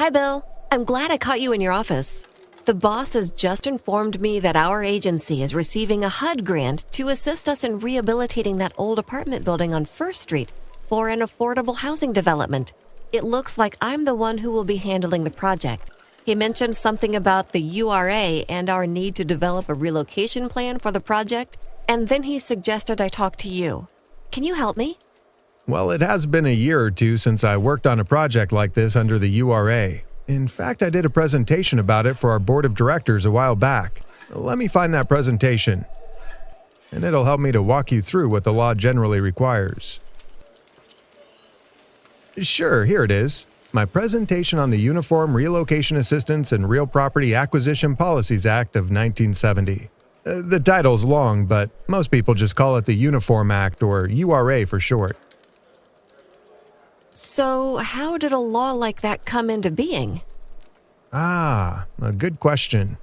Hi, Bill. I'm glad I caught you in your office. The boss has just informed me that our agency is receiving a HUD grant to assist us in rehabilitating that old apartment building on First Street for an affordable housing development. It looks like I'm the one who will be handling the project. He mentioned something about the URA and our need to develop a relocation plan for the project, and then he suggested I talk to you. Can you help me? Well, it has been a year or two since I worked on a project like this under the URA. In fact, I did a presentation about it for our board of directors a while back. Let me find that presentation, and it'll help me to walk you through what the law generally requires. Sure, here it is. My presentation on the Uniform Relocation Assistance and Real Property Acquisition Policies Act of 1970. The title's long, but most people just call it the Uniform Act, or URA for short. So, how did a law like that come into being? A good question.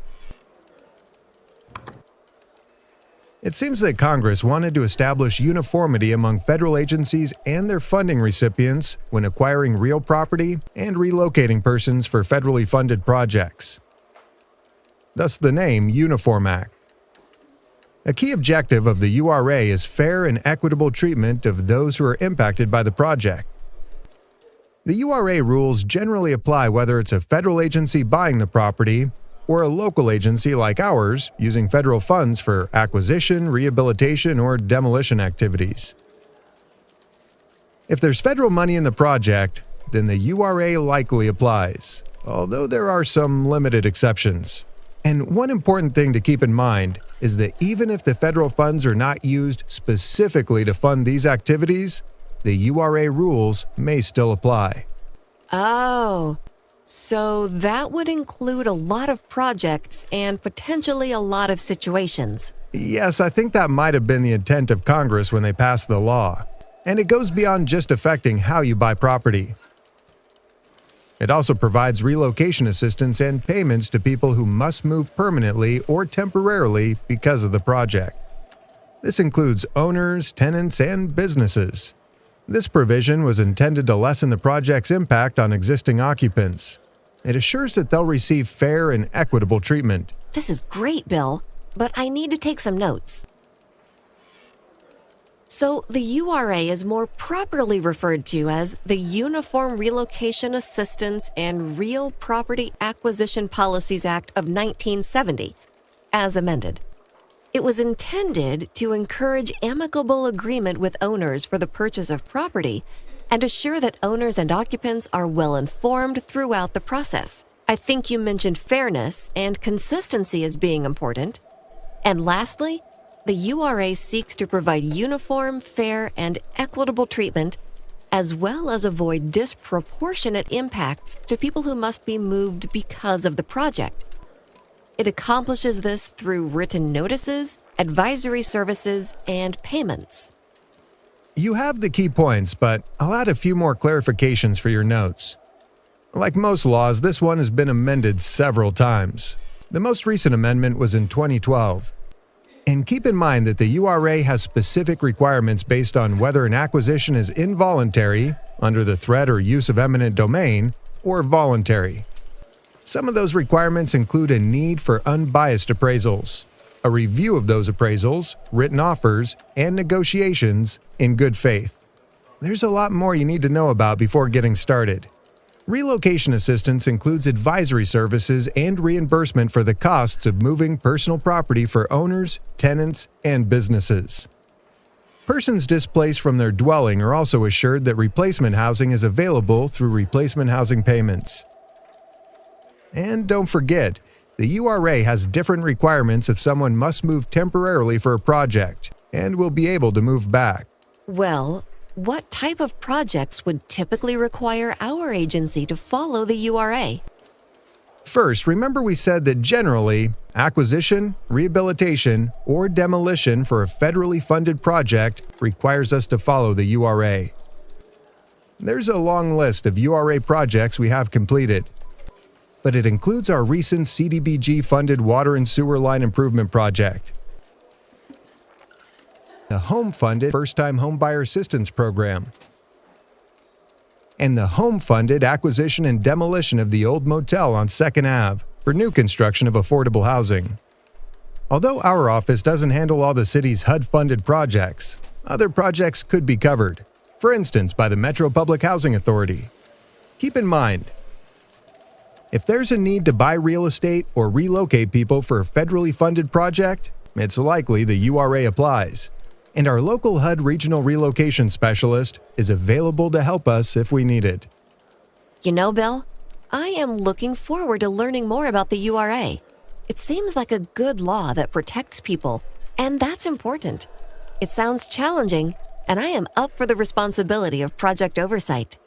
It seems that Congress wanted to establish uniformity among federal agencies and their funding recipients when acquiring real property and relocating persons for federally funded projects. Thus the name Uniform Act. A key objective of the URA is fair and equitable treatment of those who are impacted by the project. The URA rules generally apply whether it's a federal agency buying the property or a local agency like ours using federal funds for acquisition, rehabilitation, or demolition activities. If there's federal money in the project, then the URA likely applies, although there are some limited exceptions. And one important thing to keep in mind is that even if the federal funds are not used specifically to fund these activities, the URA rules may still apply. Oh, so that would include a lot of projects and potentially a lot of situations. Yes, I think that might have been the intent of Congress when they passed the law. And it goes beyond just affecting how you buy property. It also provides relocation assistance and payments to people who must move permanently or temporarily because of the project. This includes owners, tenants, and businesses. This provision was intended to lessen the project's impact on existing occupants. It assures that they'll receive fair and equitable treatment. This is great, Bill, but I need to take some notes. So, the URA is more properly referred to as the Uniform Relocation Assistance and Real Property Acquisition Policies Act of 1970, as amended. It was intended to encourage amicable agreement with owners for the purchase of property and assure that owners and occupants are well informed throughout the process. I think you mentioned fairness and consistency as being important. And lastly, the URA seeks to provide uniform, fair, and equitable treatment, as well as avoid disproportionate impacts to people who must be moved because of the project. It accomplishes this through written notices, advisory services, and payments. You have the key points, but I'll add a few more clarifications for your notes. Like most laws, this one has been amended several times. The most recent amendment was in 2012. And keep in mind that the URA has specific requirements based on whether an acquisition is involuntary, under the threat or use of eminent domain, or voluntary. Some of those requirements include a need for unbiased appraisals, a review of those appraisals, written offers, and negotiations in good faith. There's a lot more you need to know about before getting started. Relocation assistance includes advisory services and reimbursement for the costs of moving personal property for owners, tenants, and businesses. Persons displaced from their dwelling are also assured that replacement housing is available through replacement housing payments. And don't forget, the URA has different requirements if someone must move temporarily for a project and will be able to move back. Well, what type of projects would typically require our agency to follow the URA? First, remember we said that generally, acquisition, rehabilitation, or demolition for a federally funded project requires us to follow the URA. There's a long list of URA projects we have completed, but it includes our recent CDBG-funded water and sewer line improvement project, the home-funded first-time homebuyer assistance program, and the home-funded acquisition and demolition of the old motel on 2nd Ave for new construction of affordable housing. Although our office doesn't handle all the city's HUD-funded projects, other projects could be covered, for instance by the Metro Public Housing Authority. Keep in mind, if there's a need to buy real estate or relocate people for a federally funded project, it's likely the URA applies, and our local HUD regional relocation specialist is available to help us if we need it. You know, Bill, I am looking forward to learning more about the URA. It seems like a good law that protects people, and that's important. It sounds challenging, and I am up for the responsibility of project oversight.